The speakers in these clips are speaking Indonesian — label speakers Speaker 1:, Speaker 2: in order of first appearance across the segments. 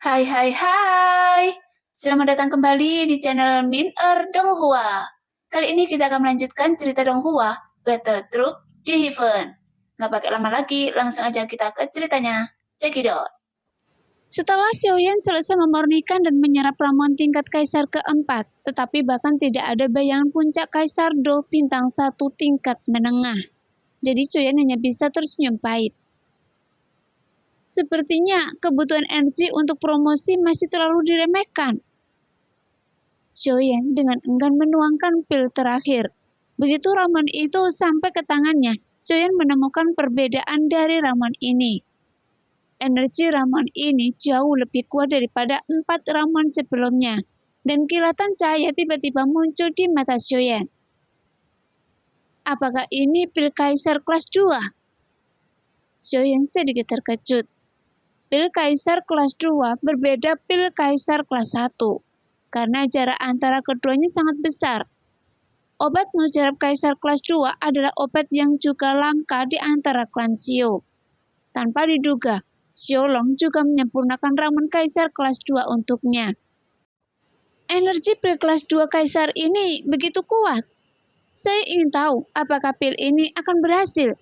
Speaker 1: Hai hai hai, selamat datang kembali di channel Min Donghua. Kali ini kita akan melanjutkan cerita Donghua, Battle Troop di Heaven. Nggak pakai lama lagi, langsung aja kita ke ceritanya. Check it out.
Speaker 2: Setelah Xiaoyan selesai memurnikan dan menyerap ramuan tingkat Kaisar keempat, tetapi bahkan tidak ada bayangan puncak Kaisar Do bintang 1 tingkat menengah. Jadi Xiaoyan hanya bisa tersenyum pahit. Sepertinya kebutuhan energi untuk promosi masih terlalu diremehkan. Xiaoyan dengan enggan menuangkan pil terakhir. Begitu ramuan itu sampai ke tangannya, Xiaoyan menemukan perbedaan dari ramuan ini. Energi ramuan ini jauh lebih kuat daripada 4 ramuan sebelumnya, dan kilatan cahaya tiba-tiba muncul di mata Xiaoyan. Apakah ini pil Kaisar kelas 2? Xiaoyan sedikit terkejut. Pil Kaisar kelas 2 berbeda pil Kaisar kelas 1, karena jarak antara keduanya sangat besar. Obat mujarab Kaisar kelas 2 adalah obat yang juga langka di antara klan Xiao. Tanpa diduga, Xiaolong juga menyempurnakan ramuan Kaisar kelas 2 untuknya. Energi pil kelas 2 Kaisar ini begitu kuat. Saya ingin tahu apakah pil ini akan berhasil.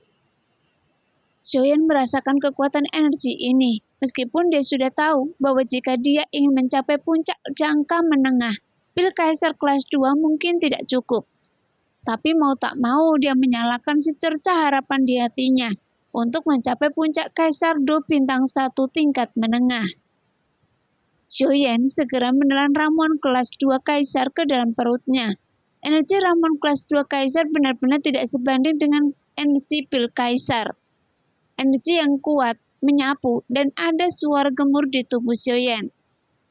Speaker 2: Xiaoyan merasakan kekuatan energi ini, meskipun dia sudah tahu bahwa jika dia ingin mencapai puncak jangka menengah, pil Kaisar kelas 2 mungkin tidak cukup. Tapi mau tak mau dia menyalakan secercah harapan di hatinya untuk mencapai puncak Kaisar Do bintang 1 tingkat menengah. Xiaoyan segera menelan ramuan kelas 2 Kaisar ke dalam perutnya. Energi ramuan kelas 2 Kaisar benar-benar tidak sebanding dengan energi pil Kaisar. Energi yang kuat menyapu dan ada suara gemur di tubuh Xiaoyan.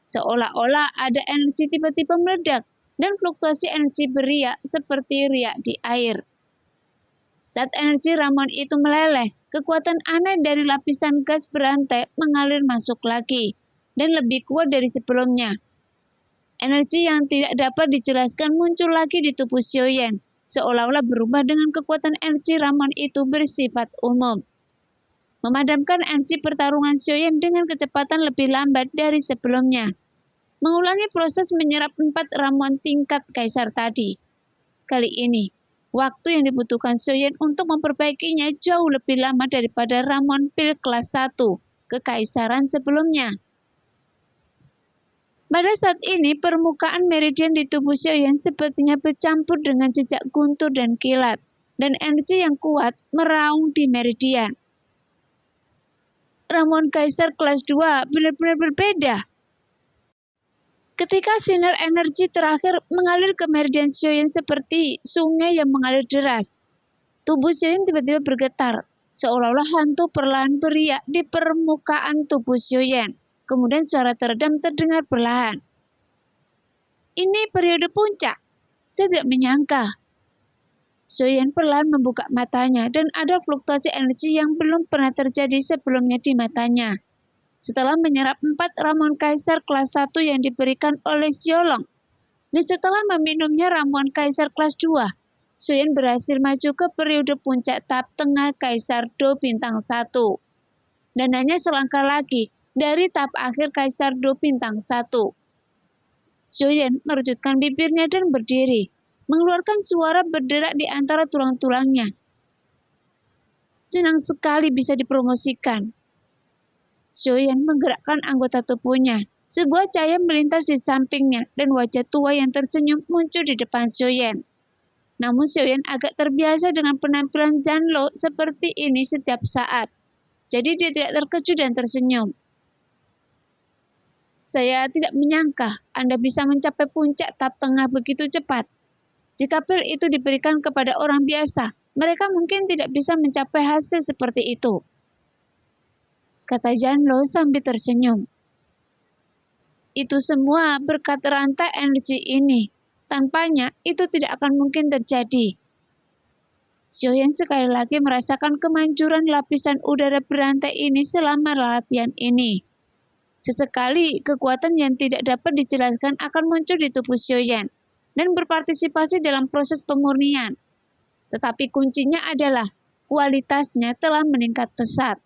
Speaker 2: Seolah-olah ada energi tiba-tiba meledak dan fluktuasi energi beriak seperti riak di air. Saat energi ramuan itu meleleh, kekuatan aneh dari lapisan gas berantai mengalir masuk lagi dan lebih kuat dari sebelumnya. Energi yang tidak dapat dijelaskan muncul lagi di tubuh Xiaoyan, seolah-olah berubah dengan kekuatan energi ramuan itu bersifat umum. Memadamkan energi pertarungan Xiaoyan dengan kecepatan lebih lambat dari sebelumnya. Mengulangi proses menyerap 4 ramuan tingkat Kaisar tadi. Kali ini, waktu yang dibutuhkan Xiaoyan untuk memperbaikinya jauh lebih lama daripada ramuan pil kelas 1 kekaisaran sebelumnya. Pada saat ini, permukaan meridian di tubuh Xiaoyan sepertinya bercampur dengan jejak guntur dan kilat, dan energi yang kuat meraung di meridian. Ramuan Kaisar kelas 2 benar-benar berbeda. Ketika sinar energi terakhir mengalir ke meridian Xiaoyan seperti sungai yang mengalir deras, tubuh Xiaoyan tiba-tiba bergetar, seolah-olah hantu perlahan beriak di permukaan tubuh Xiaoyan. Kemudian suara teredam terdengar perlahan. Ini periode puncak. Saya tidak menyangka. Xiaoyan perlahan membuka matanya dan ada fluktuasi energi yang belum pernah terjadi sebelumnya di matanya. Setelah menyerap 4 ramuan Kaisar kelas 1 yang diberikan oleh Xiaolong, dan setelah meminumnya ramuan Kaisar kelas 2, Xiaoyan berhasil maju ke periode puncak tahap tengah Kaisar Do bintang 1. Dan hanya selangkah lagi dari tahap akhir Kaisar Do bintang 1. Xiaoyan merujutkan bibirnya dan berdiri, mengeluarkan suara berderak di antara tulang-tulangnya. Senang sekali bisa dipromosikan. Xiaoyan menggerakkan anggota tubuhnya. Sebuah cahaya melintas di sampingnya dan wajah tua yang tersenyum muncul di depan Xiaoyan. Namun Xiaoyan agak terbiasa dengan penampilan Zanlo seperti ini setiap saat. Jadi dia tidak terkejut dan tersenyum. Saya tidak menyangka Anda bisa mencapai puncak tahap tengah begitu cepat. Jika pil itu diberikan kepada orang biasa, mereka mungkin tidak bisa mencapai hasil seperti itu, kata Zanlo sambil tersenyum. Itu semua berkat rantai energi ini. Tanpanya, itu tidak akan mungkin terjadi. Xiaoyan sekali lagi merasakan kemanjuran lapisan udara berantai ini selama latihan ini. Sesekali, kekuatan yang tidak dapat dijelaskan akan muncul di tubuh Xiaoyan dan berpartisipasi dalam proses pemurnian. Tetapi kuncinya adalah kualitasnya telah meningkat pesat.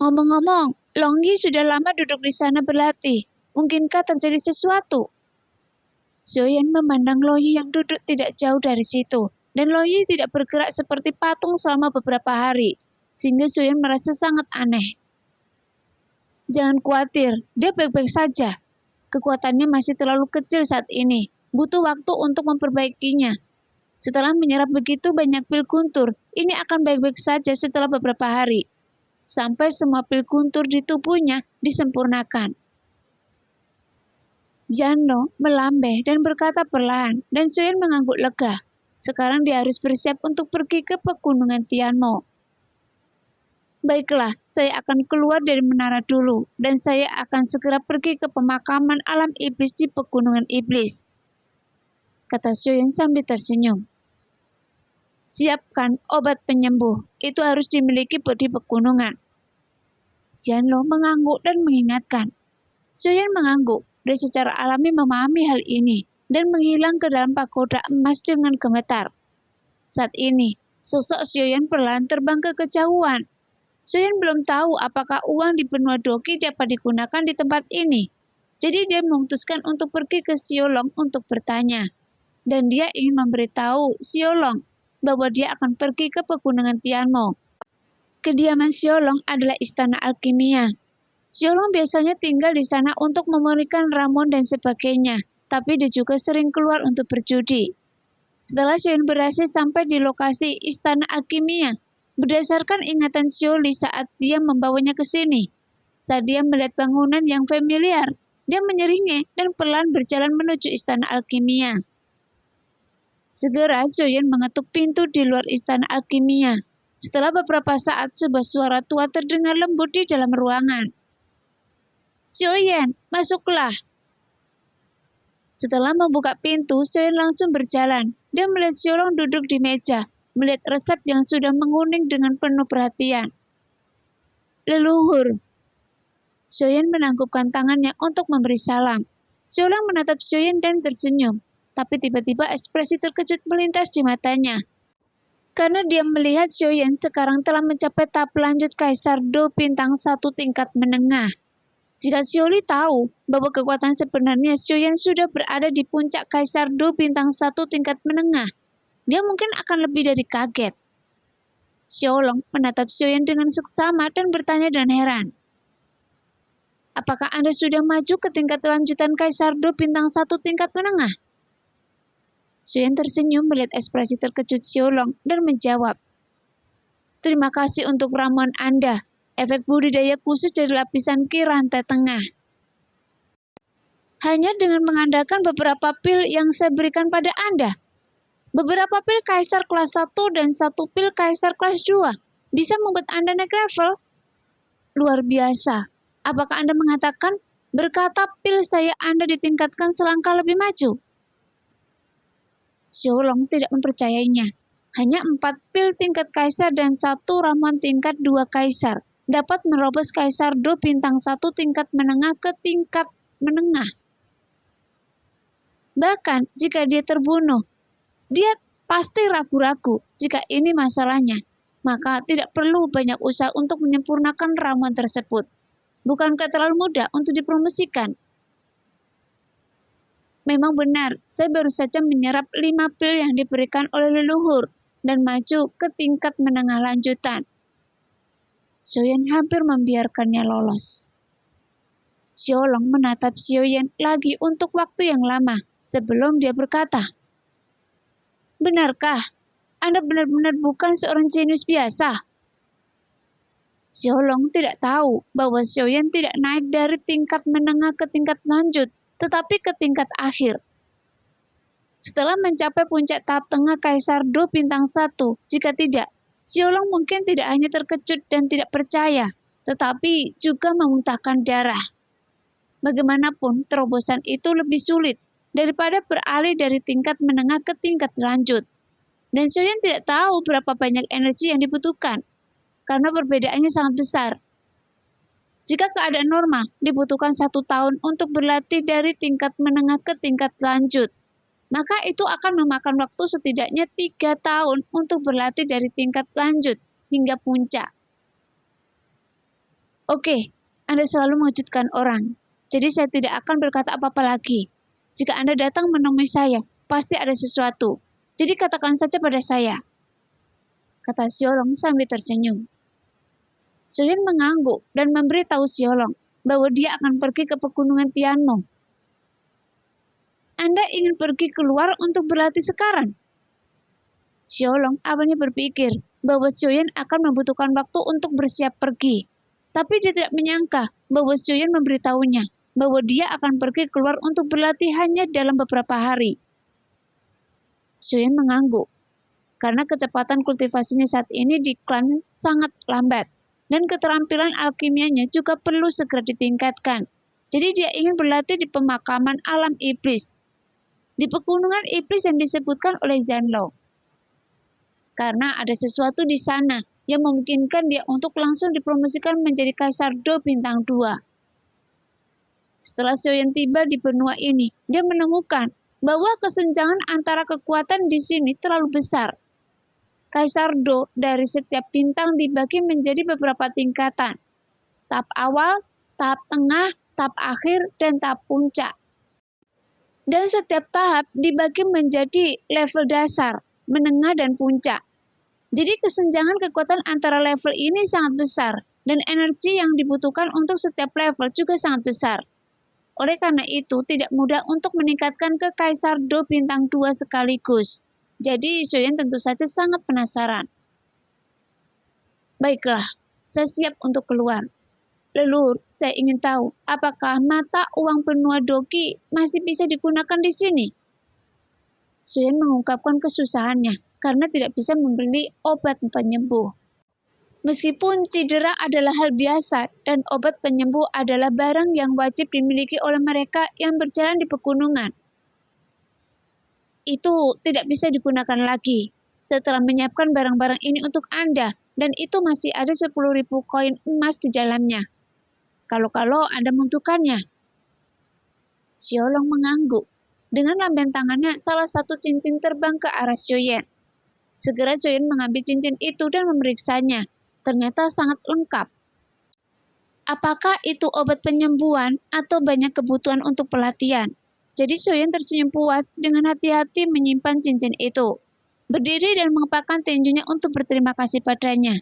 Speaker 2: Ngomong-ngomong, Longyi sudah lama duduk di sana berlatih. Mungkinkah terjadi sesuatu? Xiaoyan memandang Longyi yang duduk tidak jauh dari situ, dan Longyi tidak bergerak seperti patung selama beberapa hari, sehingga Xiaoyan merasa sangat aneh. Jangan khawatir, dia baik-baik saja. Kekuatannya masih terlalu kecil saat ini, butuh waktu untuk memperbaikinya. Setelah menyerap begitu banyak pil guntur, ini akan baik-baik saja setelah beberapa hari. Sampai semua pil guntur di tubuhnya disempurnakan. Yanlo melambai dan berkata perlahan, dan Xiaoyan mengangguk lega. Sekarang dia harus bersiap untuk pergi ke pegunungan Tianmo. Baiklah, saya akan keluar dari menara dulu, dan saya akan segera pergi ke pemakaman alam iblis di pegunungan iblis, kata Xiaoyan sambil tersenyum. Siapkan obat penyembuh, itu harus dimiliki di pegunungan. Yanlo mengangguk dan mengingatkan. Xiaoyan mengangguk dan secara alami memahami hal ini dan menghilang ke dalam pagoda emas dengan gemetar. Saat ini, sosok Xiaoyan perlahan terbang ke kejauhan. Xiaoyan belum tahu apakah uang di benua Doki dapat digunakan di tempat ini. Jadi dia memutuskan untuk pergi ke Xiaolong untuk bertanya. Dan dia ingin memberitahu Xiaolong bahwa dia akan pergi ke pegunungan Tianmo. Kediaman Xiaolong adalah istana alkimia. Xiaolong biasanya tinggal di sana untuk memurnikan ramuan dan sebagainya, tapi dia juga sering keluar untuk berjudi. Setelah Xiaoyan berhasil sampai di lokasi istana alkimia, berdasarkan ingatan Xiaoli saat dia membawanya ke sini, saat dia melihat bangunan yang familiar, dia menyeringai dan perlahan berjalan menuju istana alkimia. Segera Xiaoyan mengetuk pintu di luar istana alkimia. Setelah beberapa saat, sebuah suara tua terdengar lembut di dalam ruangan. Xiaoyan, masuklah. Setelah membuka pintu, Xiaoyan langsung berjalan. Dia melihat Xiaolong duduk di meja, melihat resep yang sudah menguning dengan penuh perhatian. Leluhur. Xiaoyan menangkupkan tangannya untuk memberi salam. Xiaolong menatap Xiaoyan dan tersenyum. Tapi tiba-tiba ekspresi terkejut melintas di matanya. Karena dia melihat Xiaoyan sekarang telah mencapai tahap lanjut Kaisar Do bintang 1 tingkat menengah. Jika Xiaoli tahu bahwa kekuatan sebenarnya Xiaoyan sudah berada di puncak Kaisar Do bintang 1 tingkat menengah, dia mungkin akan lebih dari kaget. Xiaolong menatap Xiaoyan dengan seksama dan bertanya dengan heran. Apakah Anda sudah maju ke tingkat lanjutan Kaisar Do bintang 1 tingkat menengah? Xiaoyan tersenyum melihat ekspresi terkejut Xiaolong dan menjawab. Terima kasih untuk ramuan Anda. Efek budidaya khusus dari lapisan Ki rantai tengah. Hanya dengan mengandalkan beberapa pil yang saya berikan pada Anda. Beberapa pil Kaisar kelas 1 dan 1 pil Kaisar kelas 2 bisa membuat Anda naik level. Luar biasa. Apakah Anda mengatakan berkata pil saya Anda ditingkatkan selangkah lebih maju? Xiaolong tidak mempercayainya. Hanya 4 pil tingkat Kaisar dan 1 ramuan tingkat 2 Kaisar dapat merobos Kaisar Do bintang 1 tingkat menengah ke tingkat menengah. Bahkan jika dia terbunuh, dia pasti ragu-ragu jika ini masalahnya. Maka tidak perlu banyak usaha untuk menyempurnakan ramuan tersebut. Bukankah terlalu mudah untuk dipromosikan? Memang benar, saya baru saja menyerap 5 pil yang diberikan oleh leluhur dan maju ke tingkat menengah lanjutan. Xiaoyan hampir membiarkannya lolos. Xiaolong menatap Xiaoyan lagi untuk waktu yang lama sebelum dia berkata, benarkah Anda benar-benar bukan seorang jenius biasa? Xiaolong tidak tahu bahwa Xiaoyan tidak naik dari tingkat menengah ke tingkat lanjut, tetapi ke tingkat akhir. Setelah mencapai puncak tahap tengah Kaisar Do bintang 1, jika tidak, Xiaolong mungkin tidak hanya terkejut dan tidak percaya, tetapi juga memuntahkan darah. Bagaimanapun, terobosan itu lebih sulit daripada beralih dari tingkat menengah ke tingkat lanjut. Dan Xiaoyan tidak tahu berapa banyak energi yang dibutuhkan, karena perbedaannya sangat besar. Jika keadaan normal, dibutuhkan 1 tahun untuk berlatih dari tingkat menengah ke tingkat lanjut. Maka itu akan memakan waktu setidaknya 3 tahun untuk berlatih dari tingkat lanjut hingga puncak. Oke, Anda selalu mengejutkan orang, jadi saya tidak akan berkata apa-apa lagi. Jika Anda datang menemui saya, pasti ada sesuatu. Jadi katakan saja pada saya, kata Xiaolong sambil tersenyum. Xiaoyan mengangguk dan memberitahu Xiaolong bahwa dia akan pergi ke pegunungan Tianmo. Anda ingin pergi keluar untuk berlatih sekarang? Xiaolong awalnya berpikir bahwa Xiaoyan akan membutuhkan waktu untuk bersiap pergi. Tapi dia tidak menyangka bahwa Xiaoyan memberitahunya bahwa dia akan pergi keluar untuk berlatih hanya dalam beberapa hari. Xiaoyan mengangguk, karena kecepatan kultivasinya saat ini di klan sangat lambat, dan keterampilan alkimianya juga perlu segera ditingkatkan. Jadi dia ingin berlatih di pemakaman alam iblis, di pegunungan iblis yang disebutkan oleh Zanlou. Karena ada sesuatu di sana yang memungkinkan dia untuk langsung dipromosikan menjadi Kaisar Do Bintang 2. Setelah Xiaoyan tiba di benua ini, dia menemukan bahwa kesenjangan antara kekuatan di sini terlalu besar. Kaisar Do dari setiap bintang dibagi menjadi beberapa tingkatan. Tahap awal, tahap tengah, tahap akhir, dan tahap puncak. Dan setiap tahap dibagi menjadi level dasar, menengah, dan puncak. Jadi kesenjangan kekuatan antara level ini sangat besar, dan energi yang dibutuhkan untuk setiap level juga sangat besar. Oleh karena itu, tidak mudah untuk meningkatkan ke Kaisar Do Bintang 2 sekaligus. Jadi, Xiaoyan tentu saja sangat penasaran. Baiklah, saya siap untuk keluar. Leluhur, saya ingin tahu, apakah mata uang benua Doki masih bisa digunakan di sini? Xiaoyan mengungkapkan kesusahannya, karena tidak bisa membeli obat penyembuh. Meskipun cedera adalah hal biasa dan obat penyembuh adalah barang yang wajib dimiliki oleh mereka yang berjalan di pegunungan, itu tidak bisa digunakan lagi. Setelah menyiapkan barang-barang ini untuk Anda, dan itu masih ada 10.000 koin emas di dalamnya. Kalau Anda membutuhkannya. Xiaolong mengangguk. Dengan lambaian tangannya, salah satu cincin terbang ke arah Xiaoyan. Segera Xiaoyan mengambil cincin itu dan memeriksanya. Ternyata sangat lengkap. Apakah itu obat penyembuhan atau banyak kebutuhan untuk pelatihan? Jadi Xiaoyan tersenyum puas dengan hati-hati menyimpan cincin itu. Berdiri dan mengepakkan tinjunya untuk berterima kasih padanya.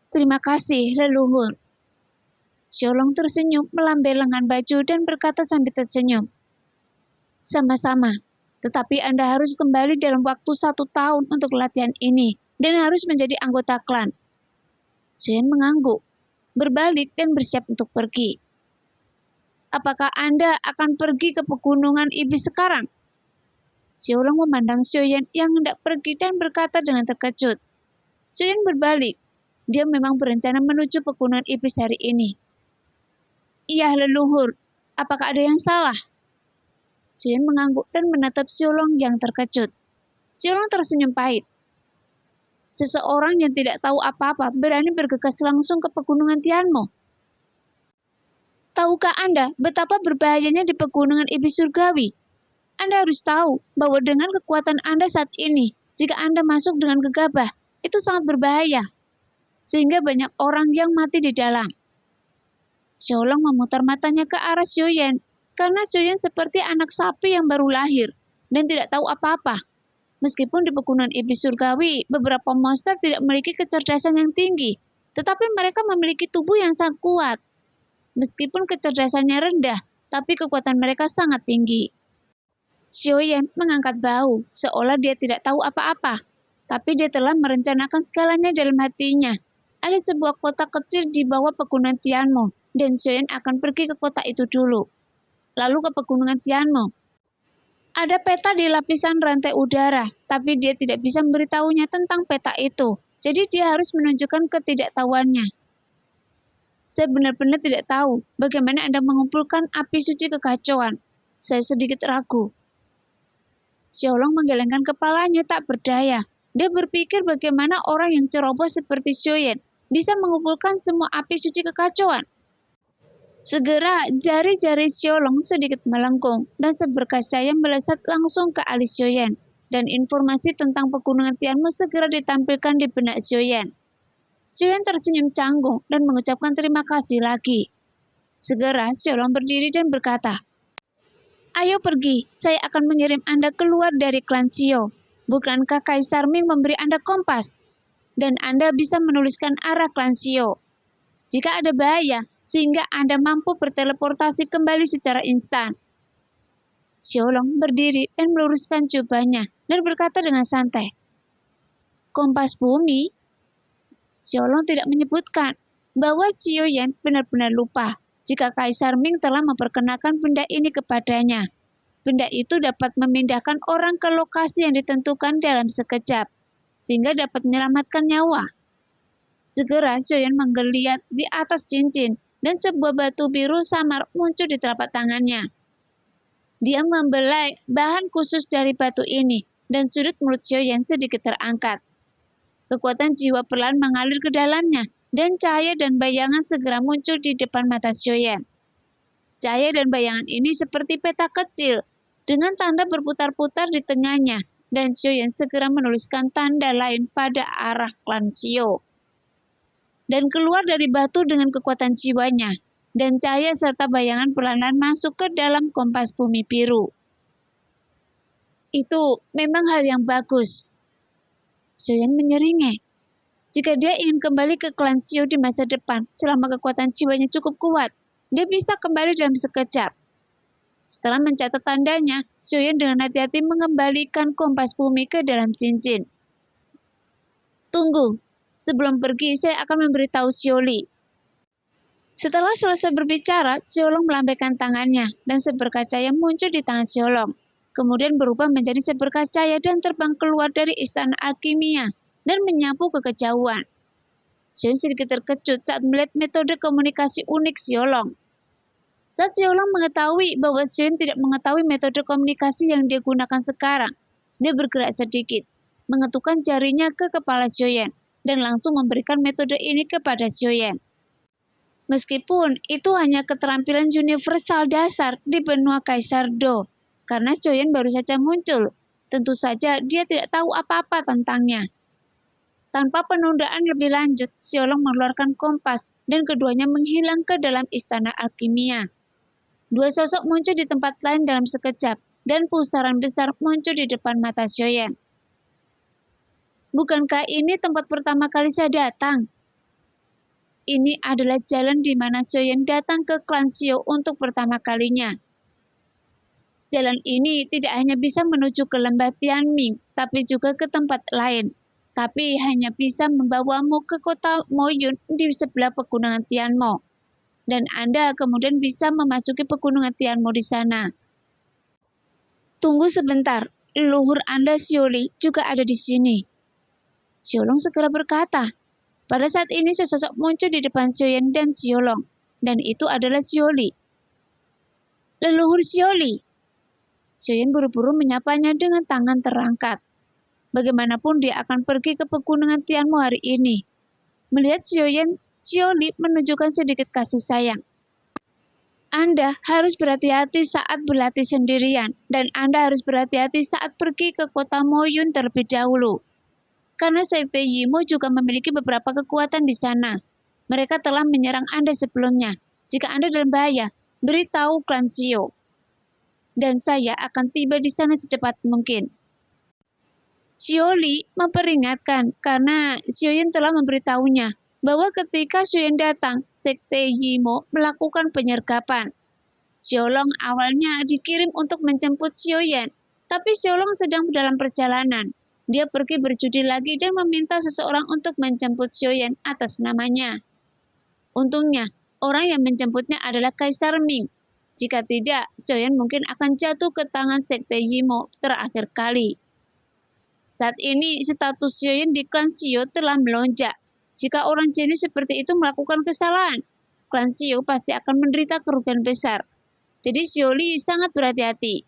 Speaker 2: Terima kasih, leluhur. Xiaolong tersenyum melambai lengan baju dan berkata sambil tersenyum. Sama-sama. Tetapi Anda harus kembali dalam waktu 1 tahun untuk latihan ini dan harus menjadi anggota klan. Xiaoyan mengangguk, berbalik dan bersiap untuk pergi. Apakah Anda akan pergi ke pegunungan iblis sekarang? Xiaolong memandang Xiaoyan yang hendak pergi dan berkata dengan terkejut. Xiaoyan berbalik. Dia memang berencana menuju pegunungan iblis hari ini. Iya, leluhur. Apakah ada yang salah? Xiaoyan mengangguk dan menatap Xiaolong yang terkejut. Xiaolong tersenyum pahit. Seseorang yang tidak tahu apa-apa berani bergegas langsung ke pegunungan Tianmo. Tahukah Anda betapa berbahayanya di pegunungan iblis surgawi? Anda harus tahu bahwa dengan kekuatan Anda saat ini, jika Anda masuk dengan gegabah, itu sangat berbahaya. Sehingga banyak orang yang mati di dalam. Xiaolong memutar matanya ke arah Xiaoyan, karena Xiaoyan seperti anak sapi yang baru lahir, dan tidak tahu apa-apa. Meskipun di pegunungan iblis surgawi, beberapa monster tidak memiliki kecerdasan yang tinggi, tetapi mereka memiliki tubuh yang sangat kuat. Meskipun kecerdasannya rendah, tapi kekuatan mereka sangat tinggi. Xiaoyan mengangkat bahu, seolah dia tidak tahu apa-apa. Tapi dia telah merencanakan segalanya dalam hatinya. Ada sebuah kota kecil di bawah pegunungan Tianmo, dan Xiaoyan akan pergi ke kota itu dulu. Lalu ke pegunungan Tianmo. Ada peta di lapisan rantai udara, tapi dia tidak bisa memberitahunya tentang peta itu. Jadi dia harus menunjukkan ketidaktahuannya. Saya benar-benar tidak tahu bagaimana Anda mengumpulkan api suci kekacauan. Saya sedikit ragu. Xiaolong menggelengkan kepalanya tak berdaya. Dia berpikir bagaimana orang yang ceroboh seperti Xiaoyan bisa mengumpulkan semua api suci kekacauan. Segera jari-jari Xiaolong sedikit melengkung dan seberkas cahaya melesat langsung ke alis Xiaoyan. Dan informasi tentang pegunungan Tianmo segera ditampilkan di benak Xiaoyan. Xiaoyan tersenyum canggung dan mengucapkan terima kasih lagi. Segera Xiaolong berdiri dan berkata, "Ayo pergi, saya akan mengirim Anda keluar dari klan Xiao. Bukankah Kaisar Ming memberi Anda kompas? Dan Anda bisa menuliskan arah klan Xiao. Jika ada bahaya, sehingga Anda mampu berteleportasi kembali secara instan." Xiaolong berdiri dan meluruskan jubahnya dan berkata dengan santai, "Kompas bumi?" Xiaolong tidak menyebutkan bahwa Xiaoyan benar-benar lupa jika Kaisar Ming telah memperkenalkan benda ini kepadanya. Benda itu dapat memindahkan orang ke lokasi yang ditentukan dalam sekejap, sehingga dapat menyelamatkan nyawa. Segera Xiaoyan menggeliat di atas cincin dan sebuah batu biru samar muncul di telapak tangannya. Dia membelai bahan khusus dari batu ini dan sudut mulut Xiaoyan sedikit terangkat. Kekuatan jiwa perlahan mengalir ke dalamnya, dan cahaya dan bayangan segera muncul di depan mata Xiaoyan. Cahaya dan bayangan ini seperti peta kecil, dengan tanda berputar-putar di tengahnya, dan Xiaoyan segera menuliskan tanda lain pada arah klan Xiao. Dan keluar dari batu dengan kekuatan jiwanya, dan cahaya serta bayangan perlahan masuk ke dalam kompas bumi biru. Itu memang hal yang bagus. Xiaoyan menyeringai. Jika dia ingin kembali ke klan Xiao di masa depan, selama kekuatan jiwanya cukup kuat, dia bisa kembali dalam sekejap. Setelah mencatat tandanya, Xiaoyan dengan hati-hati mengembalikan kompas bumi ke dalam cincin. "Tunggu, sebelum pergi saya akan memberitahu Xiaoli." Setelah selesai berbicara, Xiaolong melambaikan tangannya, dan seberkas cahaya muncul di tangan Xiaolong. Kemudian berubah menjadi seberkas cahaya dan terbang keluar dari istana alkimia dan menyapu ke kejauhan. Xiaoyan sedikit terkejut saat melihat metode komunikasi unik Xiaolong. Saat Xiaolong mengetahui bahwa Xiaoyan tidak mengetahui metode komunikasi yang dia gunakan sekarang, dia bergerak sedikit, mengetukkan jarinya ke kepala Xiaoyan, dan langsung memberikan metode ini kepada Xiaoyan. Meskipun itu hanya keterampilan universal dasar di benua Kaisar Do, karena Xiaoyan baru saja muncul, tentu saja dia tidak tahu apa-apa tentangnya. Tanpa penundaan lebih lanjut, Xiaolong mengeluarkan kompas dan keduanya menghilang ke dalam istana alkimia. Dua sosok muncul di tempat lain dalam sekejap, dan pusaran besar muncul di depan mata Xiaoyan. "Bukankah ini tempat pertama kali saya datang?" Ini adalah jalan di mana Xiaoyan datang ke klan Xiao untuk pertama kalinya. Jalan ini tidak hanya bisa menuju ke lembah Tianming, tapi juga ke tempat lain. Tapi hanya bisa membawamu ke kota Moyun di sebelah pegunungan Tianmo. Dan Anda kemudian bisa memasuki pegunungan Tianmo di sana. "Tunggu sebentar, leluhur Anda Xiaoli juga ada di sini." Xiaolong segera berkata. Pada saat ini sesosok muncul di depan Xiaoyan dan Xiaolong, dan itu adalah Xiaoli. "Leluhur Xiaoli." Xiaoyan buru-buru menyapanya dengan tangan terangkat. Bagaimanapun dia akan pergi ke pegunungan Tianmo hari ini. Melihat Xiaoyan, Xiaoli menunjukkan sedikit kasih sayang. "Anda harus berhati-hati saat berlatih sendirian, dan Anda harus berhati-hati saat pergi ke kota Moyun terlebih dahulu. Karena Sekte Yimo juga memiliki beberapa kekuatan di sana. Mereka telah menyerang Anda sebelumnya. Jika Anda dalam bahaya, beritahu klan Xiao. Dan saya akan tiba di sana secepat mungkin." Xiaoli memperingatkan karena Xiaoyan telah memberitahunya bahwa ketika Xiaoyan datang, Sekte Yimo melakukan penyergapan. Xiaolong awalnya dikirim untuk menjemput Xiaoyan, tapi Xiaolong sedang dalam perjalanan. Dia pergi berjudi lagi dan meminta seseorang untuk menjemput Xiaoyan atas namanya. Untungnya, orang yang menjemputnya adalah Kaisar Ming. Jika tidak, Xiaoyan mungkin akan jatuh ke tangan Sekte Yimo terakhir kali. Saat ini, status Xiaoyan di klan Xiao telah melonjak. Jika orang jenis seperti itu melakukan kesalahan, klan Xiao pasti akan menderita kerugian besar. Jadi Xiaoli sangat berhati-hati.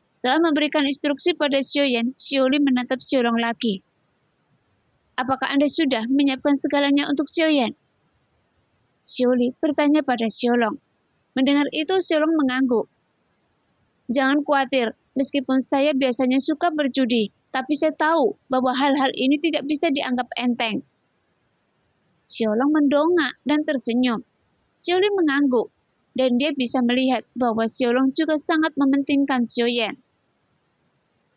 Speaker 2: Setelah memberikan instruksi pada Xiaoyan, Xiaoli menatap Xiaolong lagi. "Apakah Anda sudah menyiapkan segalanya untuk Xiaoyan?" Xiaoli bertanya pada Xiaolong. Mendengar itu, Xiaolong mengangguk. "Jangan khawatir, meskipun saya biasanya suka berjudi, tapi saya tahu bahwa hal-hal ini tidak bisa dianggap enteng." Xiaolong mendongak dan tersenyum. Xiaoli mengangguk, dan dia bisa melihat bahwa Xiaolong juga sangat mementingkan Xiaoyan.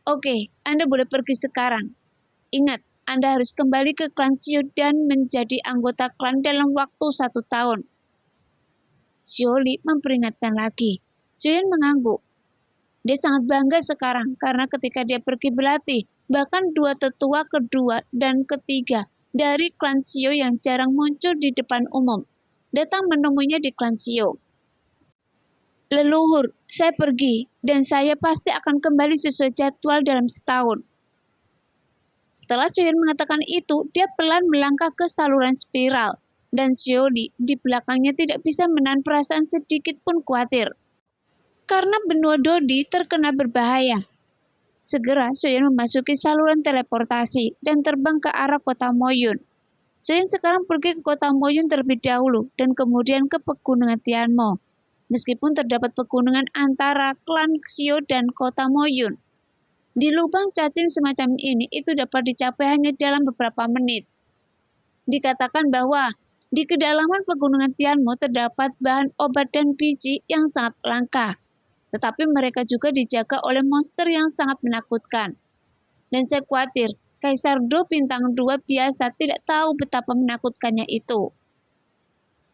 Speaker 2: Oke, Anda boleh pergi sekarang. Ingat, Anda harus kembali ke klan Xiu dan menjadi anggota klan dalam waktu 1 tahun. Xiaoli memperingatkan lagi. Xiaoyan mengangguk. Dia sangat bangga sekarang karena ketika dia pergi berlatih, bahkan dua tetua kedua dan ketiga dari klan Xiu yang jarang muncul di depan umum datang menemuinya di klan Xiu. Leluhur, saya pergi dan saya pasti akan kembali sesuai jadwal dalam setahun. Setelah Xiaoyan mengatakan itu, dia pelan melangkah ke saluran spiral dan Xiaoli di belakangnya tidak bisa menahan perasaan sedikit pun khawatir. Karena benua Dodi terkena berbahaya. Segera Xiaoyan memasuki saluran teleportasi dan terbang ke arah kota Moyun. Xiaoyan sekarang pergi ke kota Moyun terlebih dahulu dan kemudian ke pegunungan Tianmo. Meskipun terdapat pegunungan antara klan Xiu dan kota Moyun. Di lubang cacing semacam ini itu dapat dicapai hanya dalam beberapa menit. Dikatakan bahwa di kedalaman pegunungan Tianmo terdapat bahan obat dan biji yang sangat langka. Tetapi mereka juga dijaga oleh monster yang sangat menakutkan. Dan saya khawatir Kaisar Do Bintang 2 biasa tidak tahu betapa menakutkannya itu.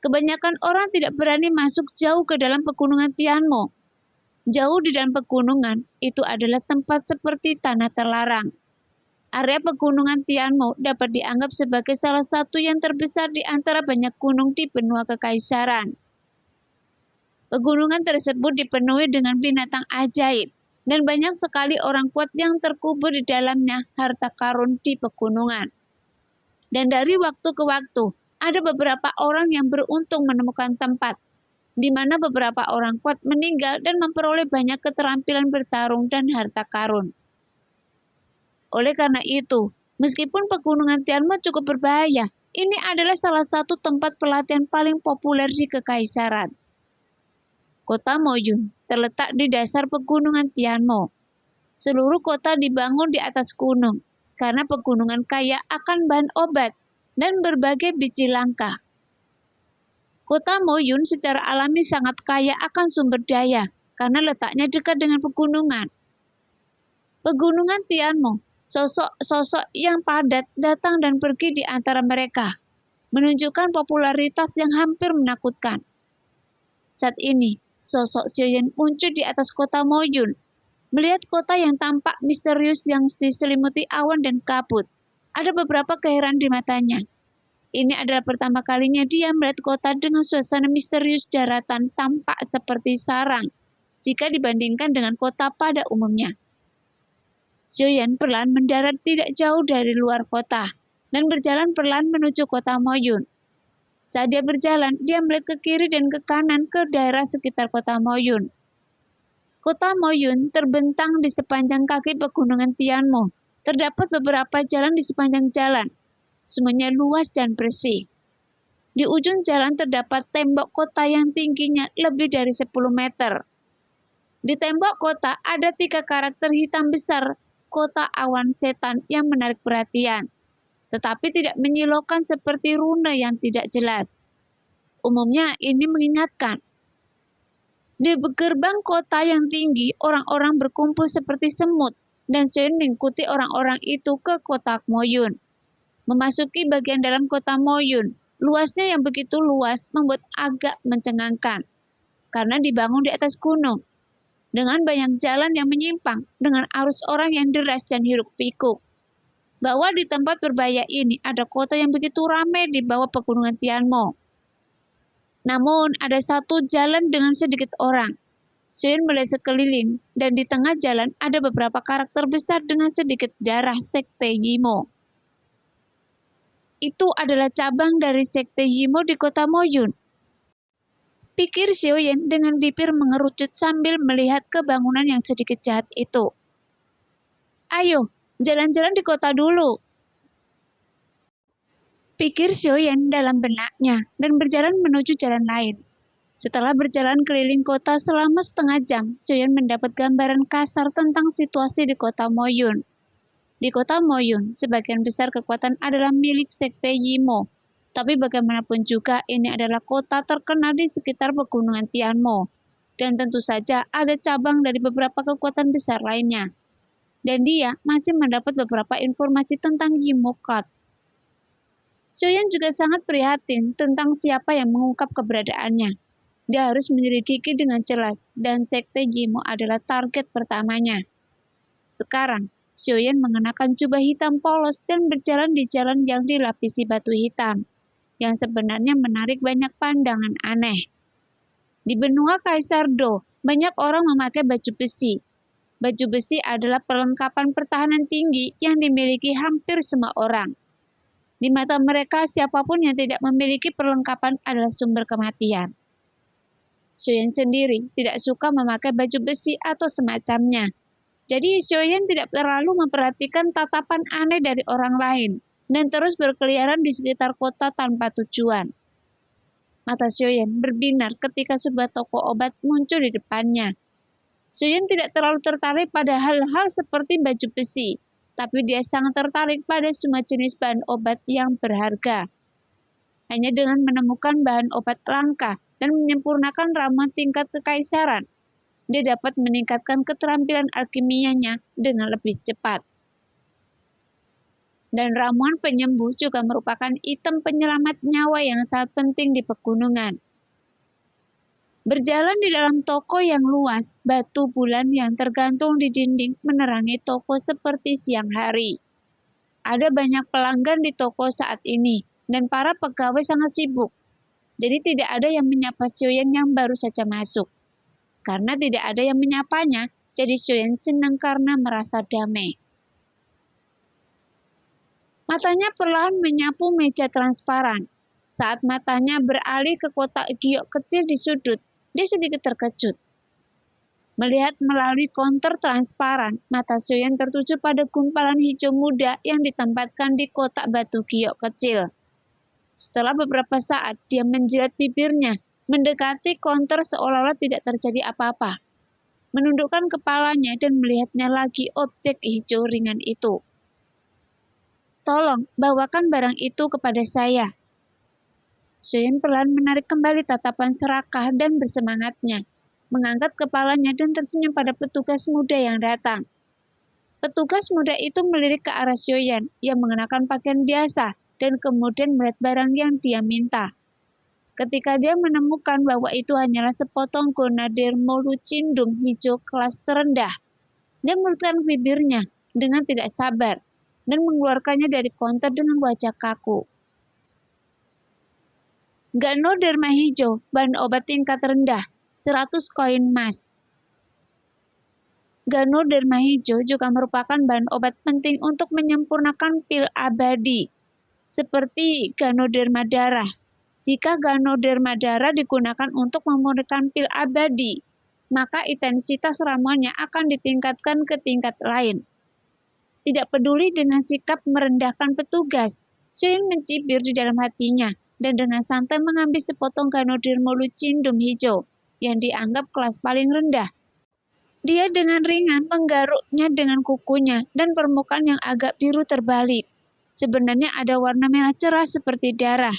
Speaker 2: Kebanyakan orang tidak berani masuk jauh ke dalam pegunungan Tianmo. Jauh di dalam pegunungan, itu adalah tempat seperti tanah terlarang. Area pegunungan Tianmo dapat dianggap sebagai salah satu yang terbesar di antara banyak gunung di benua kekaisaran. Pegunungan tersebut dipenuhi dengan binatang ajaib, dan banyak sekali orang kuat yang terkubur di dalamnya harta karun di pegunungan. Dan dari waktu ke waktu, ada beberapa orang yang beruntung menemukan tempat di mana beberapa orang kuat meninggal dan memperoleh banyak keterampilan bertarung dan harta karun. Oleh karena itu, meskipun pegunungan Tianmo cukup berbahaya, ini adalah salah satu tempat pelatihan paling populer di kekaisaran. Kota Moyun terletak di dasar pegunungan Tianmo. Seluruh kota dibangun di atas gunung, karena pegunungan kaya akan bahan obat dan berbagai biji langka. Kota Moyun secara alami sangat kaya akan sumber daya, karena letaknya dekat dengan pegunungan. Pegunungan Tianmo, sosok-sosok yang padat datang dan pergi di antara mereka, menunjukkan popularitas yang hampir menakutkan. Saat ini, sosok Xiaoyan muncul di atas kota Moyun, melihat kota yang tampak misterius yang diselimuti awan dan kabut. Ada beberapa keheranan di matanya. Ini adalah pertama kalinya dia melihat kota dengan suasana misterius daratan tampak seperti sarang jika dibandingkan dengan kota pada umumnya. Xiaoyan perlahan mendarat tidak jauh dari luar kota dan berjalan perlahan menuju kota Moyun. Saat dia berjalan, dia melihat ke kiri dan ke kanan ke daerah sekitar kota Moyun. Kota Moyun terbentang di sepanjang kaki pegunungan Tianmo. Terdapat beberapa jalan di sepanjang jalan. Semuanya luas dan bersih. Di ujung jalan terdapat tembok kota yang tingginya lebih dari 10 meter. Di tembok kota ada 3 karakter hitam besar, kota awan setan yang menarik perhatian, tetapi tidak menyilaukan seperti rune yang tidak jelas. Umumnya ini mengingatkan. Di gerbang kota yang tinggi, orang-orang berkumpul seperti semut, dan Xiaoyan mengikuti orang-orang itu ke kota Moyun. Memasuki bagian dalam kota Moyun, luasnya yang begitu luas membuat agak mencengangkan, karena dibangun di atas gunung, dengan banyak jalan yang menyimpang, dengan arus orang yang deras dan hiruk-pikuk. Bahwa di tempat berbahaya ini ada kota yang begitu ramai di bawah pegunungan Tianmo. Namun, ada satu jalan dengan sedikit orang. Xiaoyan melihat sekeliling, dan di tengah jalan ada beberapa karakter besar dengan sedikit darah sekte Yimo. Itu adalah cabang dari sekte Yimo di kota Moyun. Pikir Xiaoyan dengan bibir mengerucut sambil melihat ke bangunan yang sedikit jahat itu. Ayo, jalan-jalan di kota dulu. Pikir Xiaoyan dalam benaknya dan berjalan menuju jalan lain. Setelah berjalan keliling kota selama setengah jam, Xiaoyan mendapat gambaran kasar tentang situasi di kota Moyun. Di kota Moyun, sebagian besar kekuatan adalah milik sekte Yimo. Tapi bagaimanapun juga ini adalah kota terkenal di sekitar pegunungan Tianmo. Dan tentu saja ada cabang dari beberapa kekuatan besar lainnya. Dan dia masih mendapat beberapa informasi tentang Yimoklat. Xiaoyan juga sangat prihatin tentang siapa yang mengungkap keberadaannya. Dia harus menyelidiki dengan jelas dan sekte Yimo adalah target pertamanya. Sekarang, Xiaoyan mengenakan jubah hitam polos dan berjalan di jalan yang dilapisi batu hitam, yang sebenarnya menarik banyak pandangan aneh. Di benua Kaisar Do, banyak orang memakai baju besi. Baju besi adalah perlengkapan pertahanan tinggi yang dimiliki hampir semua orang. Di mata mereka, siapapun yang tidak memiliki perlengkapan adalah sumber kematian. Xiaoyan sendiri tidak suka memakai baju besi atau semacamnya. Jadi Xiaoyan tidak terlalu memperhatikan tatapan aneh dari orang lain dan terus berkeliaran di sekitar kota tanpa tujuan. Mata Xiaoyan berbinar ketika sebuah toko obat muncul di depannya. Xiaoyan tidak terlalu tertarik pada hal-hal seperti baju besi, tapi dia sangat tertarik pada semua jenis bahan obat yang berharga. Hanya dengan menemukan bahan obat langka dan menyempurnakan ramuan tingkat kekaisaran, dia dapat meningkatkan keterampilan alkimianya dengan lebih cepat. Dan ramuan penyembuh juga merupakan item penyelamat nyawa yang sangat penting di pegunungan. Berjalan di dalam toko yang luas, batu bulan yang tergantung di dinding menerangi toko seperti siang hari. Ada banyak pelanggan di toko saat ini, dan para pegawai sangat sibuk. Jadi tidak ada yang menyapa Xiaoyan yang baru saja masuk. Karena tidak ada yang menyapanya, jadi Xiaoyan senang karena merasa damai. Matanya perlahan menyapu meja transparan. Saat matanya beralih ke kotak giok kecil di sudut, dia sedikit terkejut. Melihat melalui konter transparan, mata Xiaoyan tertuju pada gumpalan hijau muda yang ditempatkan di kotak batu giok kecil. Setelah beberapa saat, dia menjilat bibirnya, mendekati konter seolah-olah tidak terjadi apa-apa. Menundukkan kepalanya dan melihatnya lagi objek hijau ringan itu. Tolong, bawakan barang itu kepada saya. Xiaoyan perlahan menarik kembali tatapan serakah dan bersemangatnya, mengangkat kepalanya dan tersenyum pada petugas muda yang datang. Petugas muda itu melirik ke arah Xiaoyan yang mengenakan pakaian biasa dan kemudian melihat barang yang dia minta. Ketika dia menemukan bahwa itu hanyalah sepotong Gonaderma lucindum hijau kelas terendah, dia melututkan bibirnya dengan tidak sabar dan mengeluarkannya dari konter dengan wajah kaku. Ganoderma hijau, bahan obat tingkat rendah, 100 koin emas. Ganoderma hijau juga merupakan bahan obat penting untuk menyempurnakan pil abadi, seperti Ganoderma darah. Jika Ganoderma darah digunakan untuk memurnikan pil abadi, maka intensitas ramuannya akan ditingkatkan ke tingkat lain. Tidak peduli dengan sikap merendahkan petugas, Xiaoyan mencibir di dalam hatinya dan dengan santai mengambil sepotong Ganoderma lucindum hijau yang dianggap kelas paling rendah. Dia dengan ringan menggaruknya dengan kukunya dan permukaan yang agak biru terbalik. Sebenarnya ada warna merah cerah seperti darah.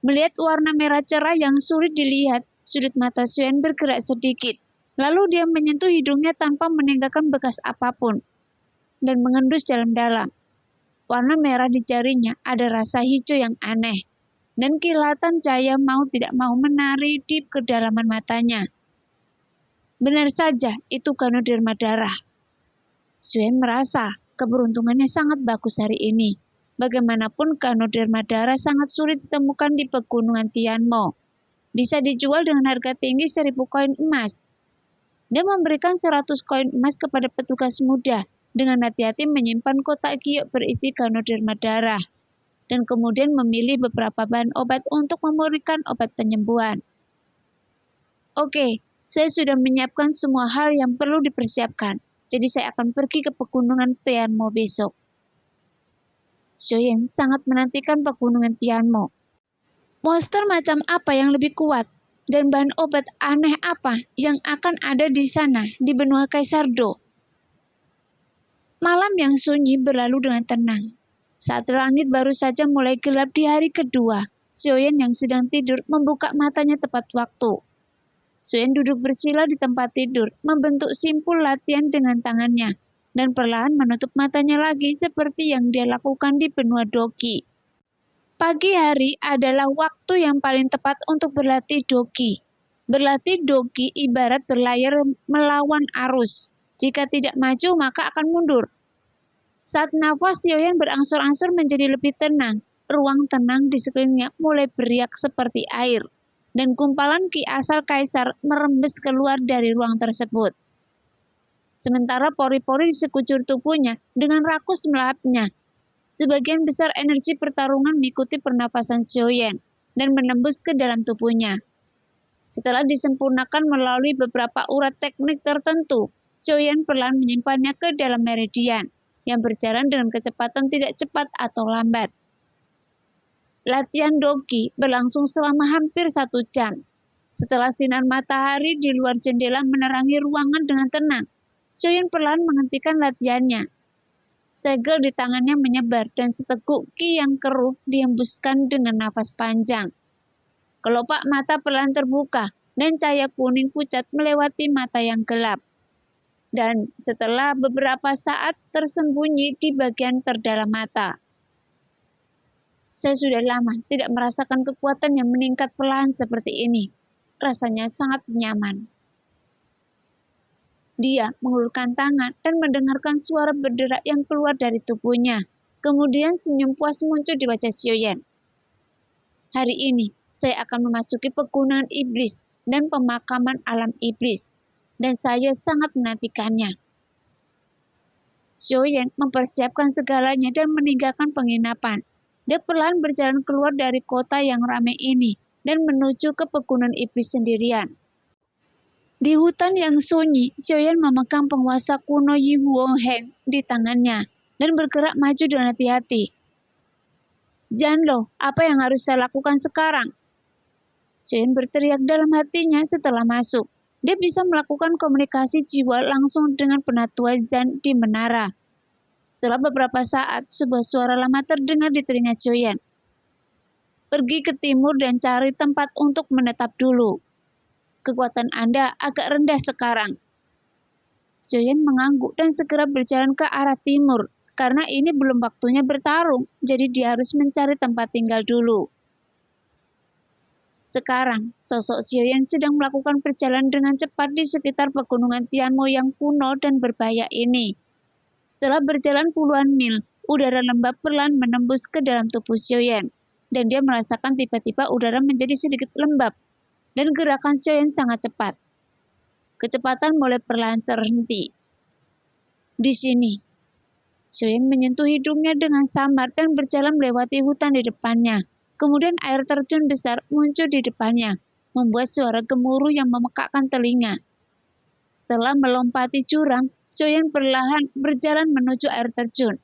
Speaker 2: Melihat warna merah cerah yang sulit dilihat, sudut mata Xiaoyan bergerak sedikit. Lalu dia menyentuh hidungnya tanpa meninggalkan bekas apapun dan mengendus dalam-dalam. Warna merah di jarinya ada rasa hijau yang aneh, dan kilatan cahaya mau tidak mau menari di kedalaman matanya. Benar saja, itu Ganoderma darah. Xiaoyan merasa keberuntungannya sangat bagus hari ini. Bagaimanapun Ganoderma darah sangat sulit ditemukan di pegunungan Tianmo. Bisa dijual dengan harga tinggi 1000 koin emas. Dia memberikan 100 koin emas kepada petugas muda dengan hati-hati menyimpan kotak giok berisi Ganoderma darah dan kemudian memilih beberapa bahan obat untuk memurnikan obat penyembuhan. Oke, saya sudah menyiapkan semua hal yang perlu dipersiapkan, jadi saya akan pergi ke pegunungan Tianmo besok. Xiaoyan sangat menantikan pegunungan Tianmo. Monster macam apa yang lebih kuat dan bahan obat aneh apa yang akan ada di sana di benua Kaisar Do? Malam yang sunyi berlalu dengan tenang. Saat langit baru saja mulai gelap di hari kedua, Xiaoyan yang sedang tidur membuka matanya tepat waktu. Xiaoyan duduk bersila di tempat tidur, membentuk simpul latihan dengan tangannya, dan perlahan menutup matanya lagi seperti yang dia lakukan di benua Doki. Pagi hari adalah waktu yang paling tepat untuk berlatih Doki. Berlatih Doki ibarat berlayar melawan arus. Jika tidak maju maka akan mundur. Saat nafas Xiaoyan berangsur-angsur menjadi lebih tenang, ruang tenang di sekelilingnya mulai beriak seperti air, dan gumpalan ki asal kaisar merembes keluar dari ruang tersebut. Sementara pori-pori di sekujur tubuhnya dengan rakus melahapnya. Sebagian besar energi pertarungan mengikuti pernapasan Xiaoyan dan menembus ke dalam tubuhnya. Setelah disempurnakan melalui beberapa urat teknik tertentu, Xiaoyan perlahan menyimpannya ke dalam meridian yang berjalan dengan kecepatan tidak cepat atau lambat. Latihan Doki berlangsung selama hampir 1 jam. Setelah sinar matahari di luar jendela menerangi ruangan dengan tenang, Xiaoyan perlahan menghentikan latihannya. Segel di tangannya menyebar dan seteguk ki yang keruh dihembuskan dengan nafas panjang. Kelopak mata perlahan terbuka dan cahaya kuning pucat melewati mata yang gelap. Dan setelah beberapa saat tersembunyi di bagian terdalam mata. Saya sudah lama tidak merasakan kekuatan yang meningkat perlahan seperti ini. Rasanya sangat nyaman. Dia mengulurkan tangan dan mendengarkan suara berderak yang keluar dari tubuhnya. Kemudian senyum puas muncul di wajah Xiaoyan. Hari ini, saya akan memasuki pegunungan iblis dan pemakaman alam iblis. Dan saya sangat menantikannya. Xiaoyan mempersiapkan segalanya dan meninggalkan penginapan. Dia perlahan berjalan keluar dari kota yang ramai ini dan menuju ke pegunungan iblis sendirian. Di hutan yang sunyi, Xiaoyan memegang penguasa kuno Yi Huoheng di tangannya dan bergerak maju dengan hati-hati. Xianlo, apa yang harus saya lakukan sekarang? Xiaoyan berteriak dalam hatinya setelah masuk. Dia bisa melakukan komunikasi jiwa langsung dengan penatua Zan di menara. Setelah beberapa saat, sebuah suara lama terdengar di telinga Xiaoyan. Pergi ke timur dan cari tempat untuk menetap dulu. Kekuatan Anda agak rendah sekarang. Xiaoyan mengangguk dan segera berjalan ke arah timur. Karena ini belum waktunya bertarung, jadi dia harus mencari tempat tinggal dulu. Sekarang, sosok Xiaoyan sedang melakukan perjalanan dengan cepat di sekitar pegunungan Tianmo yang kuno dan berbahaya ini. Setelah berjalan puluhan mil, udara lembab perlahan menembus ke dalam tubuh Xiaoyan, dan dia merasakan tiba-tiba udara menjadi sedikit lembab, dan gerakan Xiaoyan sangat cepat. Kecepatan mulai perlahan terhenti. Di sini, Xiaoyan menyentuh hidungnya dengan samar dan berjalan melewati hutan di depannya. Kemudian air terjun besar muncul di depannya, membuat suara gemuruh yang memekakkan telinga. Setelah melompati jurang, Xiaoyan perlahan berjalan menuju air terjun.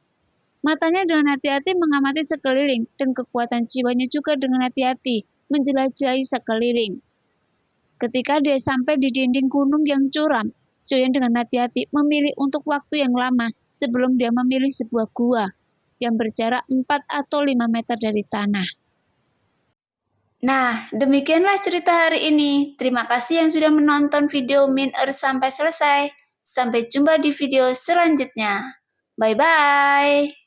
Speaker 2: Matanya dengan hati-hati mengamati sekeliling, dan kekuatan jiwanya juga dengan hati-hati menjelajahi sekeliling. Ketika dia sampai di dinding gunung yang curam, Xiaoyan dengan hati-hati memilih untuk waktu yang lama sebelum dia memilih sebuah gua yang berjarak 4 atau 5 meter dari tanah.
Speaker 1: Nah, demikianlah cerita hari ini. Terima kasih yang sudah menonton video Min sampai selesai. Sampai jumpa di video selanjutnya. Bye-bye.